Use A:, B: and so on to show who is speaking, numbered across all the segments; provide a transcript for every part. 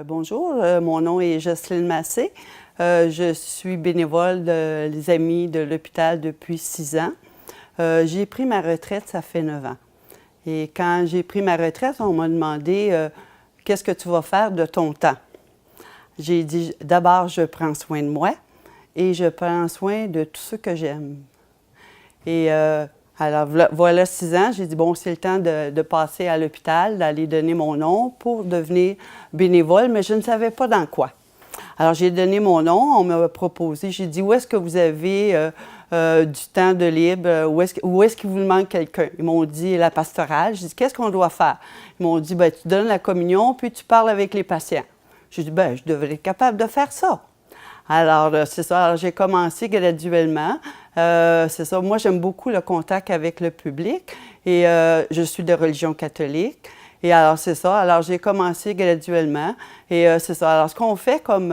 A: Bonjour, mon nom est Jocelyne Massé. Je suis bénévole des Amis de l'hôpital depuis 6 ans. J'ai pris ma retraite, ça fait 9 ans. Et quand j'ai pris ma retraite, on m'a demandé qu'est-ce que tu vas faire de ton temps. J'ai dit d'abord, je prends soin de moi et je prends soin de tout ce que j'aime. Et alors, voilà 6 ans, j'ai dit, bon, c'est le temps de passer à l'hôpital, d'aller donner mon nom pour devenir bénévole, mais je ne savais pas dans quoi. Alors, j'ai donné mon nom, on m'a proposé, j'ai dit, où est-ce que vous avez du temps de libre, où est-ce qu'il vous manque quelqu'un? Ils m'ont dit, la pastorale. J'ai dit, qu'est-ce qu'on doit faire? Ils m'ont dit, bien, tu donnes la communion, puis tu parles avec les patients. J'ai dit, bien, je devrais être capable de faire ça. Alors, c'est ça. Alors, j'ai commencé graduellement. C'est ça. Moi, j'aime beaucoup le contact avec le public et je suis de religion catholique. Et alors, c'est ça. Alors, j'ai commencé graduellement et c'est ça. Alors, ce qu'on fait comme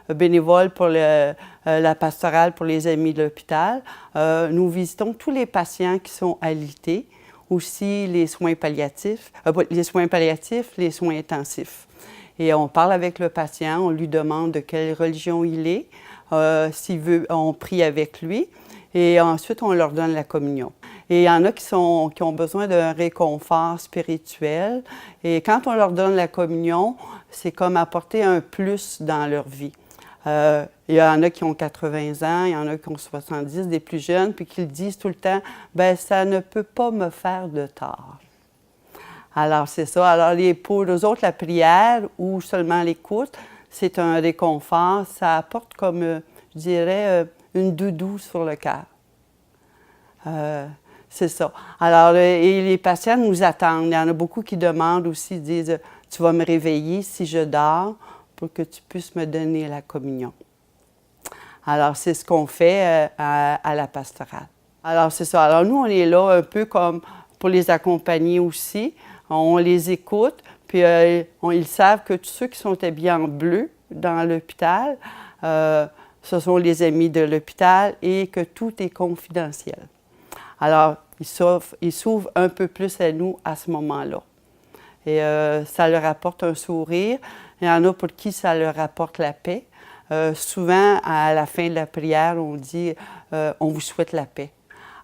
A: bénévole pour la pastorale pour les Amis de l'hôpital, nous visitons tous les patients qui sont alités, aussi les soins palliatifs, les soins intensifs. Et on parle avec le patient, on lui demande de quelle religion il est, s'il veut, on prie avec lui, et ensuite on leur donne la communion. Et il y en a qui ont besoin d'un réconfort spirituel, et quand on leur donne la communion, c'est comme apporter un plus dans leur vie. Il y en a qui ont 80 ans, il y en a qui ont 70, des plus jeunes, puis qui le disent tout le temps, « bien, ça ne peut pas me faire de tort ». Alors, c'est ça. Alors, pour eux autres, la prière ou seulement l'écoute, c'est un réconfort. Ça apporte comme, je dirais, une doudou sur le cœur. C'est ça. Alors, et les patients nous attendent. Il y en a beaucoup qui demandent aussi, disent, tu vas me réveiller si je dors pour que tu puisses me donner la communion. Alors, c'est ce qu'on fait à la pastorale. Alors, c'est ça. Alors, nous, on est là un peu comme pour les accompagner aussi. On les écoute, puis ils savent que tous ceux qui sont habillés en bleu dans l'hôpital, ce sont les amis de l'hôpital et que tout est confidentiel. Alors, ils s'ouvrent un peu plus à nous à ce moment-là. Et ça leur apporte un sourire. Il y en a pour qui ça leur apporte la paix. Souvent, à la fin de la prière, on dit « on vous souhaite la paix ».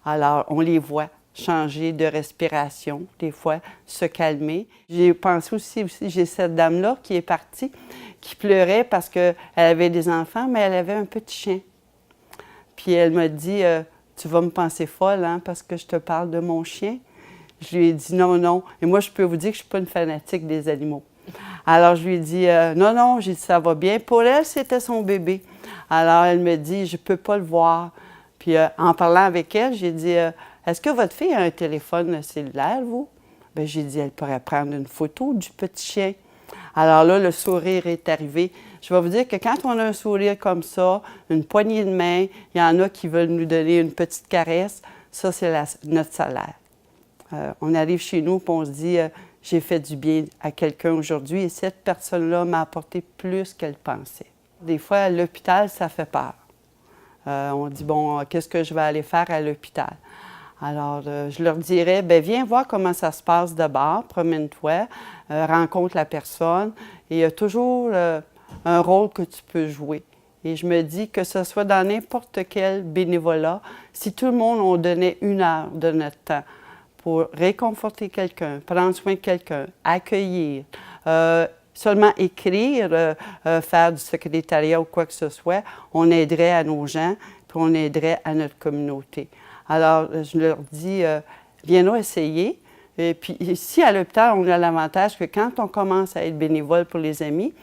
A: Alors, on les voit changer de respiration, des fois se calmer. J'ai pensé aussi, j'ai cette dame-là qui est partie, qui pleurait parce qu'elle avait des enfants, mais elle avait un petit chien. Puis elle m'a dit, tu vas me penser folle, hein, parce que je te parle de mon chien. Je lui ai dit non, non. Et moi, je peux vous dire que je ne suis pas une fanatique des animaux. Alors, je lui ai dit, non, non, j'ai dit, ça va bien. Pour elle, c'était son bébé. Alors, elle me dit, je ne peux pas le voir. Puis, en parlant avec elle, j'ai dit, est-ce que votre fille a un téléphone cellulaire, vous? Bien, j'ai dit, elle pourrait prendre une photo du petit chien. Alors là, le sourire est arrivé. Je vais vous dire que quand on a un sourire comme ça, une poignée de main, il y en a qui veulent nous donner une petite caresse, ça, c'est notre salaire. On arrive chez nous et on se dit, j'ai fait du bien à quelqu'un aujourd'hui et cette personne-là m'a apporté plus qu'elle pensait. Des fois, à l'hôpital, ça fait peur. On dit, bon, qu'est-ce que je vais aller faire à l'hôpital? Alors, je leur dirais, bien, viens voir comment ça se passe d'abord, promène-toi, rencontre la personne. Et il y a toujours un rôle que tu peux jouer. Et je me dis que ce soit dans n'importe quel bénévolat, si tout le monde, on donnait 1 heure de notre temps pour réconforter quelqu'un, prendre soin de quelqu'un, accueillir, seulement écrire, faire du secrétariat ou quoi que ce soit, on aiderait à nos gens, puis on aiderait à notre communauté. Alors, je leur dis, viens-nous essayer. Et puis, ici, à l'hôpital, on a l'avantage que quand on commence à être bénévole pour les amis,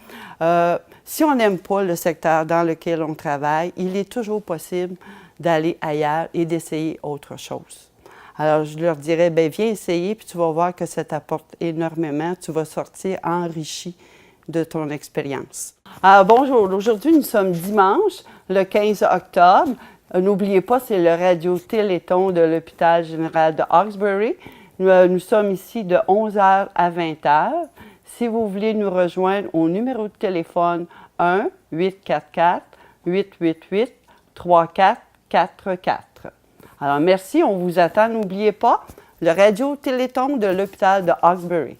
A: si on n'aime pas le secteur dans lequel on travaille, il est toujours possible d'aller ailleurs et d'essayer autre chose. Alors, je leur dirais, bien, viens essayer, puis tu vas voir que ça t'apporte énormément. Tu vas sortir enrichi de ton expérience. Alors, bonjour. Aujourd'hui, nous sommes dimanche, le 15 octobre. N'oubliez pas, c'est le radio-téléthon de l'hôpital général de Hawkesbury. Nous sommes ici de 11h à 20h. Si vous voulez nous rejoindre au numéro de téléphone 1-844-888-3444. Alors, merci, on vous attend. N'oubliez pas, le radio-téléthon de l'hôpital de Hawkesbury.